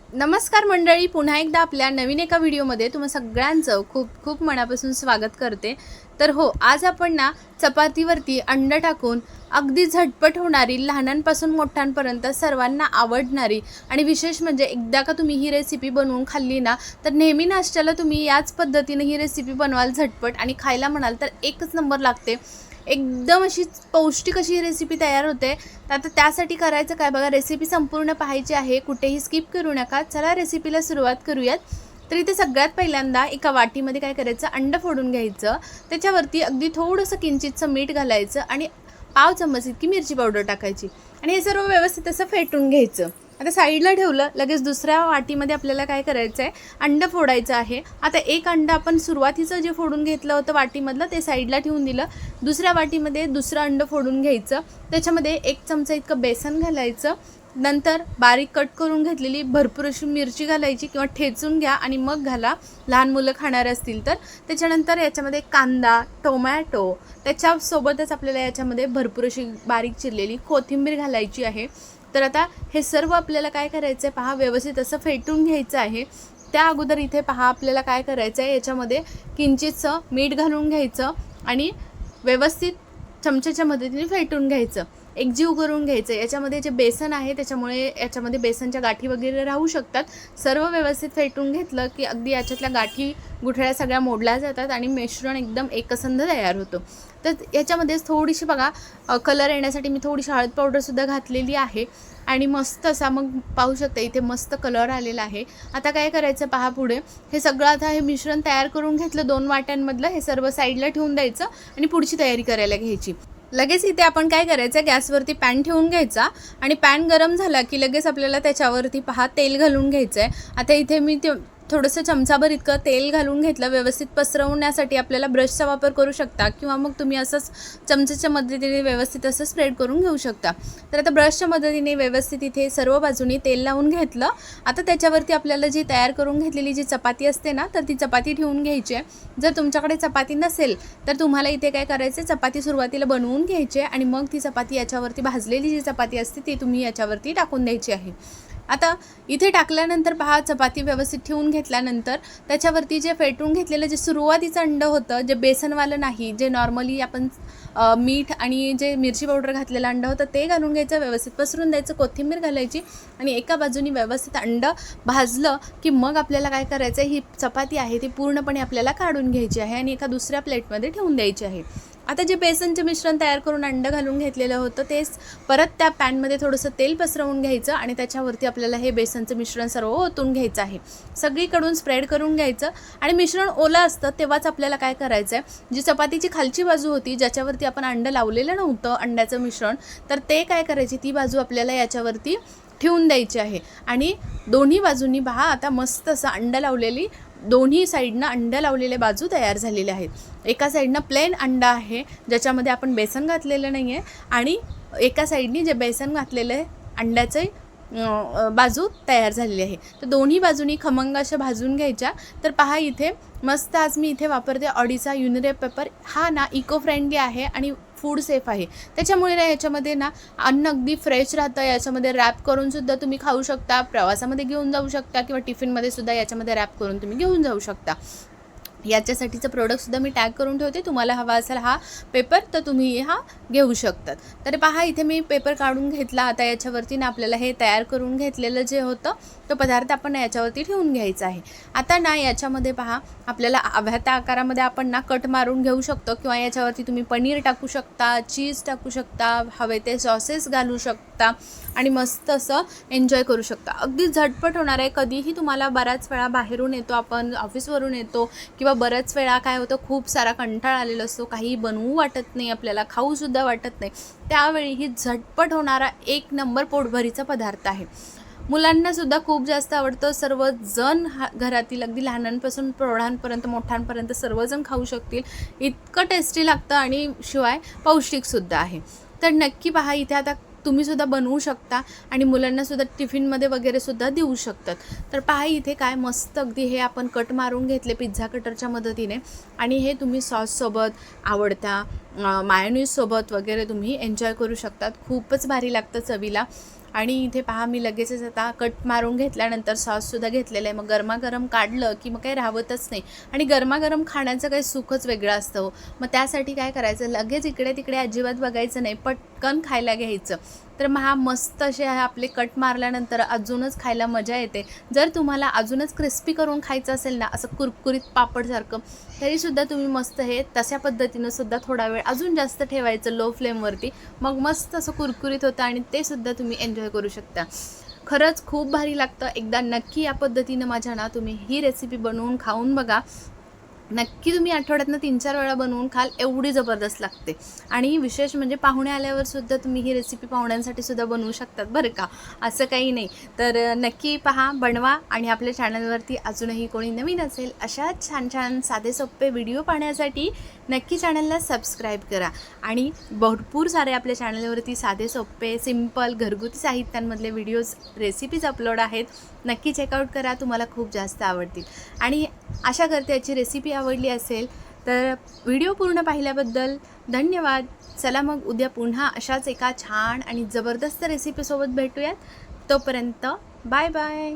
नमस्कार मंडळी, पुन्हा एकदा आपल्या नवीन एका व्हिडिओमध्ये तुम्हा सगळ्यांचं खूप खूप मनापासून स्वागत करते। तर हो, आज आपण ना चपातीवरती अंड टाकून अगदी झटपट होणारी, लहानांपासून मोठ्यांपर्यंत सर्वांना आवडणारी आणि विशेष म्हणजे एकदा का तुम्ही ही रेसिपी बनवून खाल्ली ना, तर नेहमी नाश्त्याला तुम्ही याच पद्धतीने ही रेसिपी बनवाल झटपट आणि खायला म्हणाल तर एकच नंबर लागते। एकदम अशी पौष्टिक अशी रेसिपी तयार होते। तर आता त्यासाठी करायचं काय बघा, रेसिपी संपूर्ण पाहायची आहे, कुठेही स्किप करू नका। चला रेसिपीला सुरुवात करूयात। तर इथे सगळ्यात पहिल्यांदा एका वाटीमध्ये काय करायचं, अंड फोडून घ्यायचं, त्याच्यावरती अगदी थोडंसं किंचितचं मीठ घालायचं आणि पाव चम्मच इतकी मिरची पावडर टाकायची आणि हे सर्व व्यवस्थित असं फेटून घ्यायचं। आता साईडला ठेवलं, लगेच दुसऱ्या वाटीमध्ये आपल्याला काय करायचं आहे, अंड फोडायचं आहे। आता एक अंड आपण सुरुवातीचं जे फोडून घेतलं होतं वाटीमधलं ते साईडला ठेवून दिलं। दुसऱ्या वाटीमध्ये दुसरं अंड फोडून घ्यायचं, त्याच्यामध्ये 1 चमचा इतकं बेसन घालायचं, नंतर बारीक कट करून घेतलेली भरपूर अशी मिरची घालायची किंवा ठेचून घ्या आणि मग घाला, लहान मुलं खाणार असतील तर। त्याच्यानंतर याच्यामध्ये कांदा, टोमॅटो, त्याच्यासोबतच आपल्याला याच्यामध्ये भरपूर अशी बारीक चिरलेली कोथिंबीर घालायची आहे। तर आता हे सर्व आपल्याला काय करायचं आहे पहा, व्यवस्थित असं फेटून घ्यायचं आहे। त्या अगोदर इथे पहा आपल्याला काय करायचं आहे, याच्यामध्ये किंचितचं मीठ घालून घ्यायचं आणि व्यवस्थित चमच्याच्या मदतीने फेटून घ्यायचं, एकजीव करून घ्यायचं। याच्यामध्ये जे बेसन आहे त्याच्यामुळे याच्यामध्ये बेसनच्या गाठी वगैरे राहू शकतात। सर्व व्यवस्थित फेटून घेतलं की अगदी याच्यातल्या गाठी गुठळ्या सगळ्या मोडल्या जातात आणि मिश्रण एकदम एकसंध तयार होतं। तर याच्यामध्येच थोडीशी बघा कलर येण्यासाठी मी थोडीशी हळद पावडरसुद्धा घातलेली आहे आणि मस्त असा मग पाहू शकता इथे मस्त कलर आलेला आहे। आता काय करायचं पहा, पुढे हे सगळं आता हे मिश्रण तयार करून घेतलं 2 वाट्यांमधलं, हे सर्व साईडला ठेवून द्यायचं आणि पुढची तयारी करायला घ्यायची। लगेच इथे आपण काय करायचं, गॅसवरती पॅन ठेवून घ्यायचा आणि पॅन गरम झाला की लगेच आपल्याला त्याच्यावरती पहा तेल घालून घ्यायचं आहे। आता इथे मी थोडंसं चमचाभर इतकं तेल घालून घेतलं। व्यवस्थित पसरवण्यासाठी आपल्याला ब्रशचा वापर करू शकता किंवा मग तुम्ही असंच चमच्याच्या मदतीने व्यवस्थित असं स्प्रेड करून घेऊ शकता। तर आता ब्रशच्या मदतीने व्यवस्थित इथे सर्व बाजूनी तेल लावून घेतलं। आता त्याच्यावरती आपल्याला जी तयार करून घेतलेली जी चपाती असते ना, तर ती चपाती ठेवून घ्यायची आहे। जर तुमच्याकडे चपाती नसेल तर तुम्हाला इथे काय करायचं, चपाती सुरुवातीला बनवून घ्यायची आणि मग ती चपाती याच्यावरती भाजलेली जी चपाती असते ती तुम्ही याच्यावरती टाकून द्यायची आहे। आता इथे टाकल्यानंतर पहा, चपाती व्यवस्थित ठेवून घेतल्यानंतर त्याच्यावरती जे फेटून घेतलेलं जे सुरुवातीचं अंड होतं, जे बेसनवालं नाही, जे नॉर्मली आपण मीठ आणि जे मिरची पावडर घातलेलं अंड होतं ते घालून घ्यायचं, व्यवस्थित पसरून द्यायचं, कोथिंबीर घालायची आणि एका बाजूनी व्यवस्थित अंड भाजलं की मग आपल्याला काय करायचं, ही चपाती आहे ती पूर्णपणे आपल्याला काढून घ्यायची आहे आणि एका दुसऱ्या प्लेटमध्ये ठेवून द्यायची आहे। आता जे बेसनचे मिश्रण तयार करून अंड घालून घेतलेलं होतं तेच परत त्या पॅनमध्ये थोडंसं तेल पसरवून घ्यायचं आणि त्याच्यावरती आपल्याला हे बेसनचं मिश्रण सर्व ओतून घ्यायचं आहे, सगळीकडून स्प्रेड करून घ्यायचं। आणि मिश्रण ओलं असतं तेव्हाच आपल्याला काय करायचं आहे, जी चपातीची खालची बाजू होती ज्याच्यावरती आपण अंड लावलेलं नव्हतं अंड्याचं मिश्रण, तर ते काय करायची, ती बाजू आपल्याला याच्यावरती ठेवून द्यायची आहे आणि दोन्ही बाजूंनी पहा आता मस्त असं अंड लावलेली, दोन्ही साईडनं अंड लावलेले बाजू तयार झालेले आहेत। एका साईडनं प्लेन अंडा आहे ज्याच्यामध्ये आपण बेसन घातलेलं नाही आहे आणि एका साईडनी जे बेसन घातलेलं आहे अंड्याचे बाजू तयार झालेली आहे। तर दोन्ही बाजूनी खमंग अशा भाजून घ्यायच्या। तर पहा इथे मस्त आज मी इथे वापरते ऑडीचा युनिरेप पेपर, हा ना इको फ्रेंडली आहे आणि फूड सेफ आहे। त्याच्यामुळे ना याच्यामध्ये ना अन्न अगदी फ्रेश राहतं। याच्यामध्ये रॅप करून सुद्धा तुम्ही खाऊ शकता, प्रवासामध्ये घेऊन जाऊ शकता किंवा टिफिनमध्ये सुद्धा याच्यामध्ये रॅप करून तुम्ही घेऊन जाऊ शकता। याच्यासाठीचं प्रोडक्टसुद्धा मी टॅग करून ठेवते, तुम्हाला हवा असेल हा पेपर तर तुम्ही हा घेऊ शकतात। तर पहा इथे मी पेपर काढून घेतला। आता याच्यावरती ना आपल्याला हे तयार करून घेतलेलं जे होतं तो पदार्थ आपण याच्यावरती ठेवून घ्यायचा आहे। आता ना याच्यामध्ये पहा आपल्याला हव्या त्या आकारामध्ये आपण ना कट मारून घेऊ शकतो किंवा याच्यावरती तुम्ही पनीर टाकू शकता, चीज टाकू शकता, हवे ते सॉसेस घालू शकता आणि मस्त असं एन्जॉय करू शकता। अगदी झटपट होणार आहे। कधीही तुम्हाला बऱ्याच वेळा बाहेरून येतो आपण, ऑफिसवरून येतो किंवा बऱ्याच वेळा काय होतं, खूप सारा कंटाळा आलेला असतो, काही बनवू वाटत नाही आपल्याला, खाऊसुद्धा वाटत नाही, त्यावेळी ही झटपट होणारा एक नंबर पोटभरीचा पदार्थ आहे। मुलांनासुद्धा खूप जास्त आवडतं, सर्वजण घरातील अगदी लहानांपासून प्रौढांपर्यंत मोठ्यांपर्यंत सर्वजण खाऊ शकतील, इतकं टेस्टी लागतं आणि शिवाय पौष्टिकसुद्धा आहे। तर नक्की पहा इथे आता तुम्हीसुद्धा बनवू शकता आणि मुलांनासुद्धा टिफिनमध्ये वगैरे सुद्धा देऊ शकतात। तर पहा इथे काय मस्त अगदी हे आपण कट मारून घेतले पिझ्झा कटरच्या मदतीने आणि हे तुम्ही सॉससोबत, आवडत्या मायोनीजसोबत वगैरे तुम्ही एन्जॉय करू शकतात, खूपच भारी लागतं चवीला। आणि इथे पहा मी लगेचच आता कट मारून घेतल्यानंतर सॉससुद्धा घेतलेलं आहे. मग गरमागरम काढलं की मग काही राहतच नाही आणि गरमागरम खाण्याचं काही सुखच वेगळं असतं हो. मग त्यासाठी काय करायचं, लगेच इकडे तिकडे अजिबात बघायचं नाही, पटकन खायला घ्यायचं. तर मग हा मस्त असे आपले कट मारल्यानंतर अजूनच खायला मजा येते. जर तुम्हाला अजूनच क्रिस्पी करून खायचं असेल ना, असं कुरकुरीत पापडसारखं, तरीसुद्धा तुम्ही मस्त हे तशा पद्धतीनं सुद्धा थोडा वेळ अजून जास्त ठेवायचं लो फ्लेमवरती. मग मस्त असं कुरकुरीत होतं आणि ते सुद्धा तुम्ही एन्जॉय करू शकता. खरंच खूप भारी लागतं. एकदा नक्की या पद्धतीनं माझ्या ना तुम्ही ही रेसिपी बनवून खाऊन बघा. नक्की तुम्ही आठवड्यातनं 3-4 वेळा बनवून खाल, एवढी जबरदस्त लागते. आणि विशेष म्हणजे पाहुणे आल्यावर सुद्धा तुम्ही ही रेसिपी पाहुण्यांसाठी सुद्धा बनवू शकतात बरं का, असं काही नाही. तर नक्की पहा, बनवा आणि आपल्या चॅनलवरती अजूनही कोणी नवीन असेल अशा छान छान साधे सोपे व्हिडिओ पाहण्यासाठी नक्की चॅनलला सबस्क्राईब करा. आणि भरपूर सारे आपल्या चॅनलवरती साधे सोपे सिंपल घरगुती साहित्यांमधले व्हिडिओज रेसिपीज अपलोड आहेत. नक्की चेकआउट करा, तुम्हाला खूप जास्त आवडतील. आणि आशा करते याची रेसिपी आवडली असेल तर व्हिडिओ पूर्ण पाहिल्याबद्दल धन्यवाद. चला मग उद्या पुन्हा अशाच एका छान आणि जबरदस्त रेसिपीसोबत भेटूयात. तोपर्यंत बाय बाय.